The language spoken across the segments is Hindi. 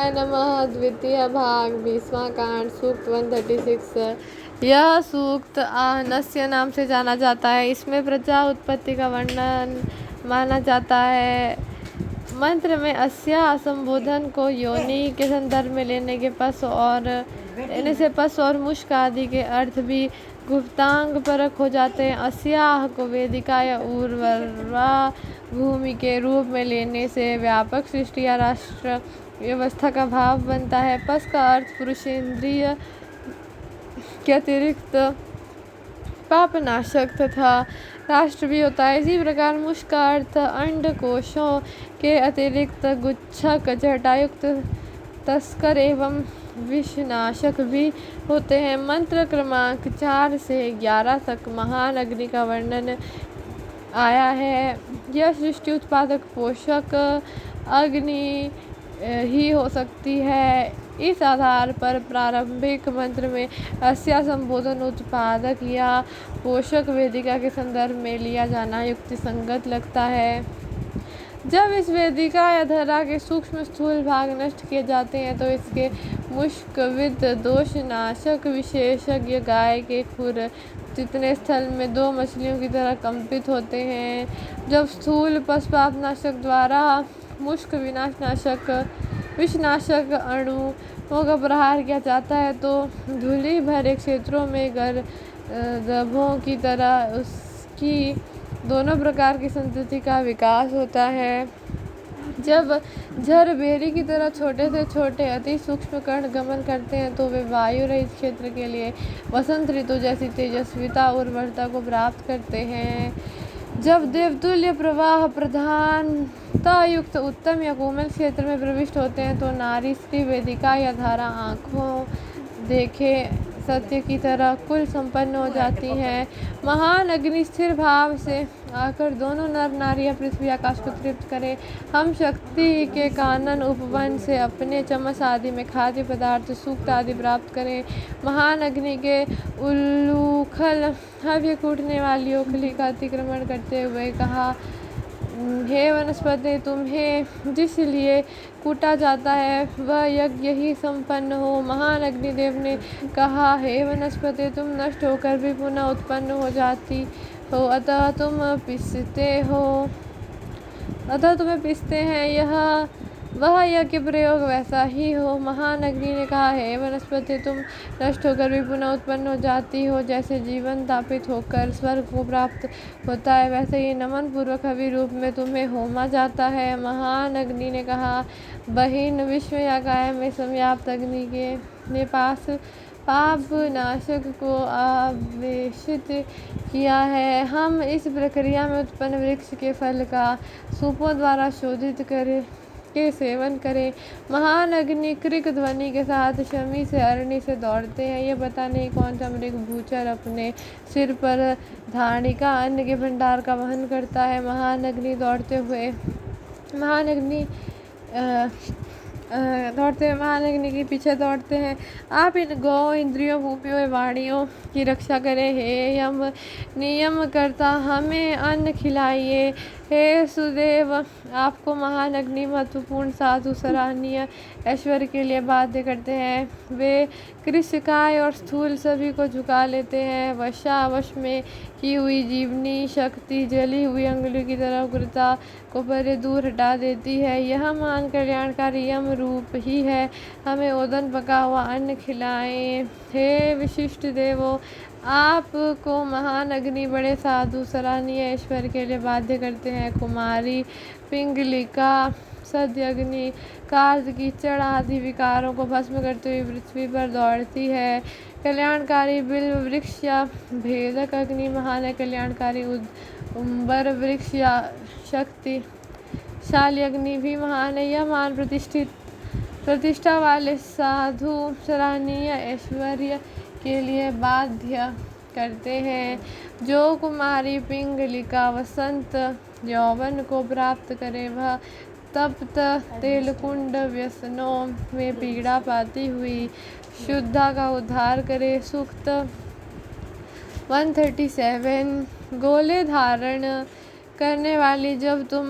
नमः। द्वितीय भाग 20वां कांड सूक्त 136। यह सूक्त आनस्य नाम से जाना जाता है। इसमें प्रजा उत्पत्ति का वर्णन माना जाता है। मंत्र में अस्या संबोधन को योनि के संदर्भ में लेने से पस और मुष्क आदि के अर्थ भी गुप्तांग परक हो जाते हैं। अस्याह को वेदिका या उर्वरा भूमि के रूप में लेने से व्यापक सृष्टि या राष्ट्र व्यवस्था का भाव बनता है। पस का अर्थ पुरुषेंद्रिय के अतिरिक्त पापनाशक तथा राष्ट्र भी होता है। इसी प्रकार मुष्क का अर्थ अंड कोशों के अतिरिक्त गुच्छक जटायुक्त तस्कर एवं विषनाशक भी होते हैं। मंत्र क्रमांक 4 से 11 तक महान अग्नि का वर्णन आया है। यह सृष्टि उत्पादक पोषक अग्नि ही हो सकती है। इस आधार पर प्रारंभिक मंत्र में अस्या संबोधन उत्पादक या पोषक वेदिका के संदर्भ में लिया जाना युक्तिसंगत लगता है। जब इस वेदिका या धरा के सूक्ष्म स्थूल भाग नष्ट किए जाते हैं तो इसके मुष्कविद दोषनाशक विशेषज्ञ गाय के खुर जितने स्थल में 2 मछलियों की तरह कंपित होते हैं। जब स्थूल पशुपापनाशक द्वारा मुष्क विषनाशक अणुओं का प्रहार किया जाता है तो धूलि भरे क्षेत्रों में गर्भों की तरह उसकी दोनों प्रकार की संतति का विकास होता है। जब झर बेरी की तरह छोटे से छोटे अति सूक्ष्म कण गमन करते हैं तो वे वायु रहित क्षेत्र के लिए वसंत ऋतु जैसी तेजस्विता और उर्वरता को प्राप्त करते हैं। जब देवतुल्य प्रवाह प्रधानता युक्त उत्तम या कोमल क्षेत्र में प्रविष्ट होते हैं तो नारी स्त्री वेदिका या धारा आँखों देखे सत्य की तरह कुल संपन्न हो जाती हैं। महान अग्नि स्थिर भाव से आकर दोनों नर नारियां पृथ्वी आकाश को तृप्त करें। हम शक्ति के कानन उपवन से अपने चमस आदि में खाद्य पदार्थ सूक्त आदि प्राप्त करें। महान अग्नि के उल्लूखल हव्य कूटने वाली ओखली का अतिक्रमण करते हुए कहा, हे वनस्पति, तुम्हें जिस लिए कूटा जाता है वह यज्ञ ही संपन्न हो। महान अग्निदेव ने कहा, हे वनस्पति, तुम नष्ट होकर भी पुनः उत्पन्न हो जाती हो, अतः तुम्हें पिसते हैं। यह वह यज्ञ प्रयोग वैसा ही हो। महान अग्नि ने कहा, हे वनस्पति, तुम नष्ट होकर भी पुनः उत्पन्न हो जाती हो। जैसे जीवन तापित होकर स्वर्ग को प्राप्त होता है वैसे ही नमन पूर्वक हवि रूप में तुम्हें होमा जाता है। महान अग्नि ने कहा, बहिन, विश्व या गाय में संव्याप्त अग्नि ने पास पाप नाशक को आवेशित किया है। हम इस प्रक्रिया में उत्पन्न वृक्ष के फल का सूपों द्वारा शोधित के सेवन करें। महान अग्नि क्रिक ध्वनि के साथ शमी से अरणी से दौड़ते हैं। ये पता नहीं कौन सा मृग भूचर अपने सिर पर धारणिका अन्न के भंडार का वहन करता है। महान अग्नि दौड़ते हुए महान अग्नि के पीछे दौड़ते हैं। आप इन गौ इंद्रियों भूमियों और वाणियों की रक्षा करें। हे यम नियम करता, हमें अन्न खिलाइए। हे सुदेव, आपको महान अग्नि महत्वपूर्ण साधु सराहनीय ऐश्वर्य के लिए बाध्य करते हैं। वे कृष्णकाय और स्थूल सभी को झुका लेते हैं। वश में की हुई जीवनी शक्ति जली हुई अंगुली की तरह उग्रता को परे दूर हटा देती है। यह महान कल्याणकारी यम रूप ही है। हमें ओदन पका हुआ अन्न खिलाएं। हे विशिष्ट देवो, आपको महान अग्नि बड़े साधु सराहनीय ऐश्वर्य के लिए बाध्य करते हैं। कुमारी पिंगलिका सद्य अग्नि कार्य कीचड़ आदि विकारों को भस्म करते हुए पृथ्वी पर दौड़ती है। कल्याणकारी बिल्व वृक्ष या भेदक अग्नि महान है। कल्याणकारी उम्बर वृक्ष या शक्तिशाली अग्नि भी महान है। यह महान प्रतिष्ठा वाले साधु सराहनीय ऐश्वर्य के लिए बाध्य करते हैं। जो कुमारी पिंगलिका वसंत यौवन को प्राप्त करे वह तप्त तेलकुंड व्यसनों में पीड़ा पाती हुई शुद्धा का उद्धार करे। सूक्त 137। गोले धारण करने वाली, जब तुम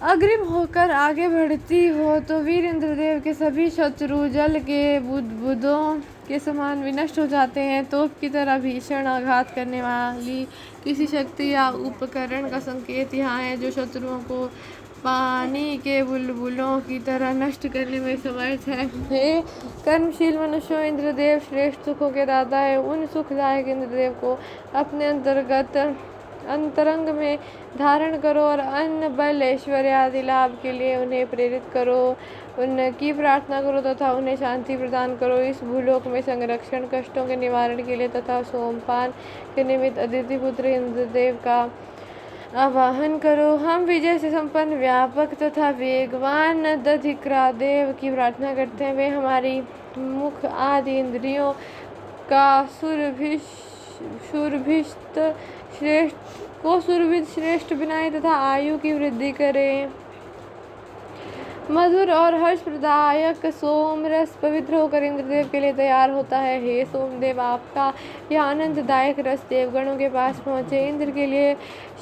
अग्रिम होकर आगे बढ़ती हो तो वीर इंद्रदेव के सभी शत्रु जल के बुदबुदों के समान विनष्ट हो जाते हैं। तोप की तरह भीषण आघात करने वाली किसी शक्ति या उपकरण का संकेत यहाँ है जो शत्रुओं को पानी के बुलबुलों की तरह नष्ट करने में समर्थ है। हे कर्मशील मनुष्यों, इंद्रदेव श्रेष्ठ सुखों के दाता है। उन सुखदायक इंद्रदेव को अपने अंतरंग में धारण करो और अन्न बल ऐश्वर्य आदि लाभ के लिए उन्हें प्रेरित करो। उनकी प्रार्थना करो तथा उन्हें शांति प्रदान करो। इस भूलोक में संरक्षण, कष्टों के निवारण के लिए तथा सोमपान के निमित्त अदिति पुत्र इंद्रदेव का आवाहन करो। हम विजय से संपन्न, व्यापक तथा वेगवान दधिक्रादेव की प्रार्थना करते हैं। वे हमारी मुख आदि इंद्रियों का सुरभित श्रेष्ठ बनाए तथा आयु की वृद्धि करें। मधुर और हर्ष प्रदायक सोम रस पवित्र होकर इंद्रदेव के लिए तैयार होता है। हे सोमदेव, आपका यह आनंददायक रस देवगणों के पास पहुँचे। इंद्र के लिए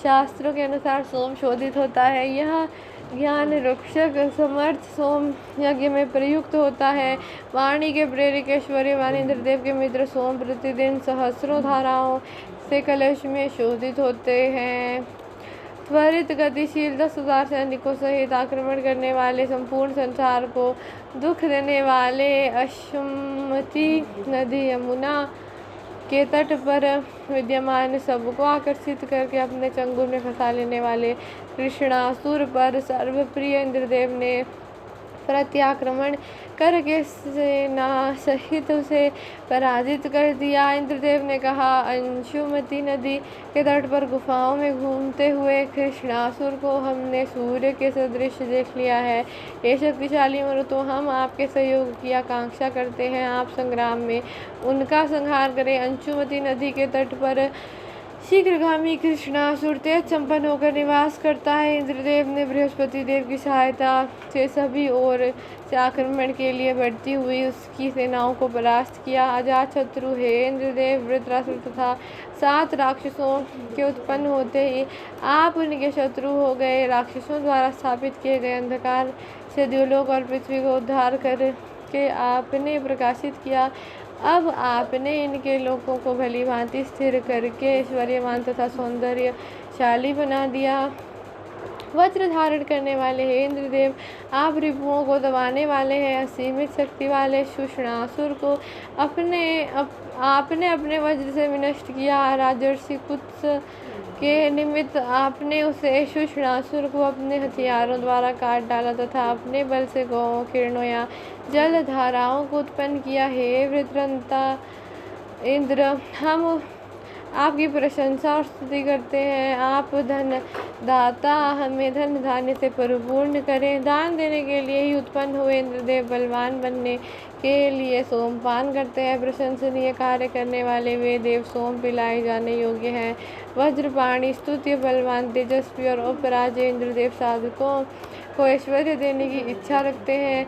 शास्त्रों के अनुसार सोम शोधित होता है। यह ज्ञान रक्षक समर्थ सोम यज्ञ में प्रयुक्त होता है। वाणी के प्रेरक ऐश्वर्यवान इंद्रदेव के मित्र सोम प्रतिदिन सहस्रों धाराओं से कलश में शोधित होते हैं। त्वरित गतिशील 10,000 सैनिकों सहित आक्रमण करने वाले, संपूर्ण संसार को दुख देने वाले, अश्वमती नदी यमुना के तट पर विद्यमान सबको आकर्षित करके अपने चंगुल में फंसा लेने वाले कृष्णासुर पर सर्वप्रिय इंद्रदेव ने प्रत्याक्रमण करके सेना सहित उसे पराजित कर दिया। इंद्रदेव ने कहा, अंशुमती नदी के तट पर गुफाओं में घूमते हुए कृष्णासुर को हमने सूर्य के सदृश देख लिया है। ये शक्तिशाली मरुतो, हम आपके सहयोग की आकांक्षा करते हैं। आप संग्राम में उनका संहार करें। अंशुमती नदी के तट पर शीघ्रगामी कृष्णासुर तेज संपन्न होकर निवास करता है। इंद्रदेव ने बृहस्पति देव की सहायता से सभी ओर से आक्रमण के लिए बढ़ती हुई उसकी सेनाओं को परास्त किया। अजात शत्रु हे इंद्रदेव, वृत्रासुर तथा 7 राक्षसों के उत्पन्न होते ही आप उनके शत्रु हो गए। राक्षसों द्वारा स्थापित किए गए अंधकार से द्युलोक और पृथ्वी को उद्धार करके आपने प्रकाशित किया। अब आपने इनके लोगों को भली भांति स्थिर करके ऐश्वर्यवान तथा सौंदर्यशाली बना दिया। वज्र धारण करने वाले हे इंद्रदेव, आप रिपुओं को दबाने वाले हैं। असीमित शक्ति वाले शुष्णासुर को आपने अपने वज्र से विनष्ट किया। राजर्षि कुत्स के निमित्त आपने उसे शुष्णासुर को अपने हथियारों द्वारा काट डाला तथा अपने बल से गौओं, किरणों या जल धाराओं को उत्पन्न किया। हे वृत्रंता इंद्र, हम आपकी प्रशंसा और स्तुति करते हैं। आप धन दाता, हमें धन धान्य से परिपूर्ण करें। दान देने के लिए ही उत्पन्न हुए इंद्रदेव बलवान बनने के लिए सोमपान करते हैं। प्रशंसनीय कार्य करने वाले वे देव सोम पिलाए जाने योग्य हैं। वज्रपाणी, स्तुत्य, बलवान, तेजस्वी और अपराजय इंद्रदेव साधकों को ऐश्वर्य देने की इच्छा रखते हैं।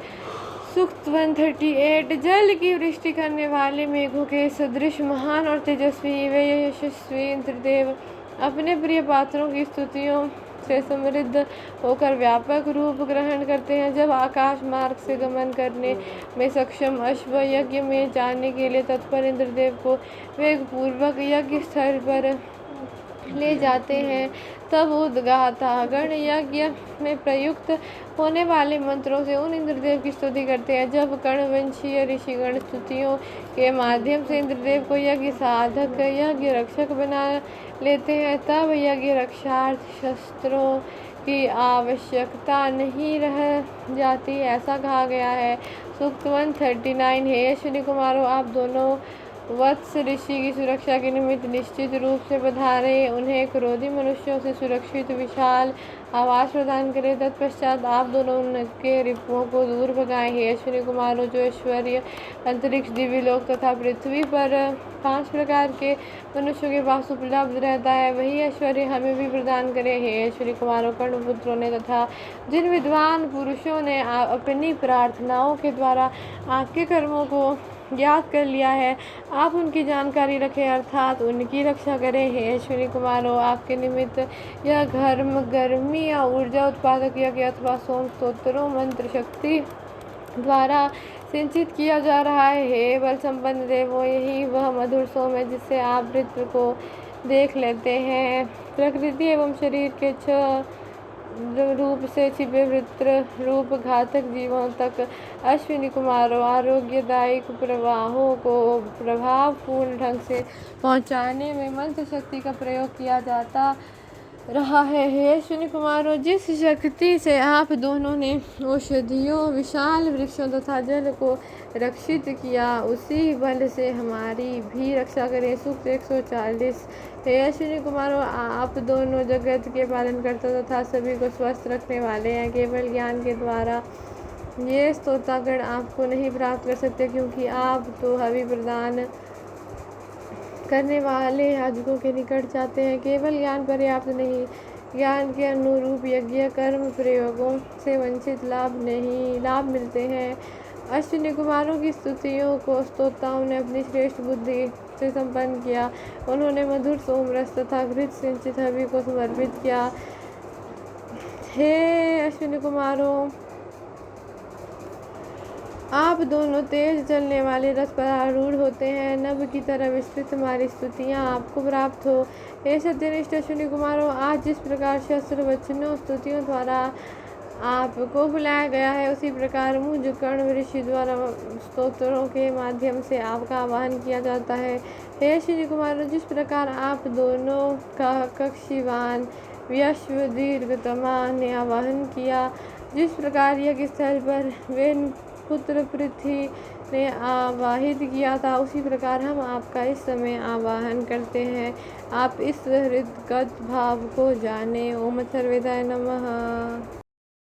सूक्त 138। जल की वृष्टि करने वाले मेघों के सदृश महान और तेजस्वी वे यशस्वी इंद्रदेव अपने प्रिय पात्रों की स्तुतियों से समृद्ध होकर व्यापक रूप ग्रहण करते हैं। जब आकाश मार्ग से गमन करने में सक्षम अश्व यज्ञ में जाने के लिए तत्पर इंद्रदेव को वेगपूर्वक यज्ञ स्थल पर ले जाते हैं, तब उद्गातागण यज्ञ में प्रयुक्त होने वाले मंत्रों से उन इंद्रदेव की स्तुति करते हैं। जब कर्णवंशीय ऋषिगण स्तुतियों के माध्यम से इंद्रदेव को यज्ञ साधक, यज्ञ रक्षक बना लेते हैं, तब यज्ञ रक्षार्थ शस्त्रों की आवश्यकता नहीं रह जाती, ऐसा कहा गया है। सूक्त 139। हे अश्विनी कुमारों, आप दोनों वत्स ऋषि की सुरक्षा के निमित्त निश्चित रूप से पधारे। उन्हें क्रोधी मनुष्यों से सुरक्षित विशाल आवास प्रदान करें। तत्पश्चात आप दोनों उनके रिपुओं को दूर भगाएं। हे अश्विनी कुमारों, जो ऐश्वर्य अंतरिक्ष, दिव्यलोक तथा पृथ्वी पर 5 प्रकार के मनुष्यों के पास उपलब्ध रहता है, वही ऐश्वर्य हमें भी प्रदान करें। हे अश्विनी कुमारों, कर्णपुत्रों ने तथा जिन विद्वान पुरुषों ने अपनी प्रार्थनाओं के द्वारा आपके कर्मों को ज्ञात कर लिया है, आप उनकी जानकारी रखें अर्थात उनकी रक्षा करें। हे अश्विनी कुमारों, आपके निमित्त यह गर्मी या ऊर्जा उत्पादक यज्ञ अथवा सोम स्तोत्रों मंत्र शक्ति द्वारा सिंचित किया जा रहा है। हे बल संपन्न देवों, यही वह मधुर सोम है जिससे आप वृत्र को देख लेते हैं। प्रकृति एवं शरीर के छह रूप से छिपे वृत्र रूप घातक जीवों तक अश्विनी कुमारों आरोग्यदायक प्रवाहों को प्रभावपूर्ण ढंग से पहुंचाने में मंत्र शक्ति का प्रयोग किया जाता रहा है। हे अश्विनी कुमारों, जिस शक्ति से आप दोनों ने औषधियों, विशाल वृक्षों तथा जल को रक्षित किया, उसी बल से हमारी भी रक्षा करें। सूक्त 140। हे अश्विनी कुमारों, आप दोनों जगत के पालनकर्ता तथा सभी को स्वस्थ रखने वाले हैं। केवल ज्ञान के द्वारा ये स्तोत्रगण आपको नहीं प्राप्त कर सकते, क्योंकि आप तो हवि प्रदान करने वाले याजकों के निकट जाते हैं। केवल ज्ञान पर्याप्त नहीं, ज्ञान के अनुरूप यज्ञ कर्म प्रयोगों से वंचित लाभ मिलते हैं। अश्विनी कुमारों की स्तुतियों को स्तोताओं ने अपनी श्रेष्ठ बुद्धि से संपन्न किया। उन्होंने मधुर सोमरस तथा घृत सिंचित हवि को समर्पित किया। हे अश्विनी कुमारों, आप दोनों तेज चलने वाले रथ पर आरूढ़ होते हैं। नभ की तरह विस्तृत हमारी स्तुतियाँ आपको प्राप्त हो। हे सत्यनिष्ठ अश्विनी कुमारों, आज जिस प्रकार शस्त्र वचनों स्तुतियों द्वारा आपको बुलाया गया है, उसी प्रकार मुझ कर्ण ऋषि द्वारा स्तोत्रों के माध्यम से आपका आवाहन किया जाता है। हे अश्विनी कुमारों, जिस प्रकार आप दोनों का कक्षीवान व्यश्व दीर्घतमा ने आवाहन किया, जिस प्रकार यज्ञ स्थल पर वे पुत्र पृथ्वी ने आवाहित किया था, उसी प्रकार हम आपका इस समय आवाहन करते हैं। आप इस हृदगत भाव को जाने। ओम सर्वेदाय नमः।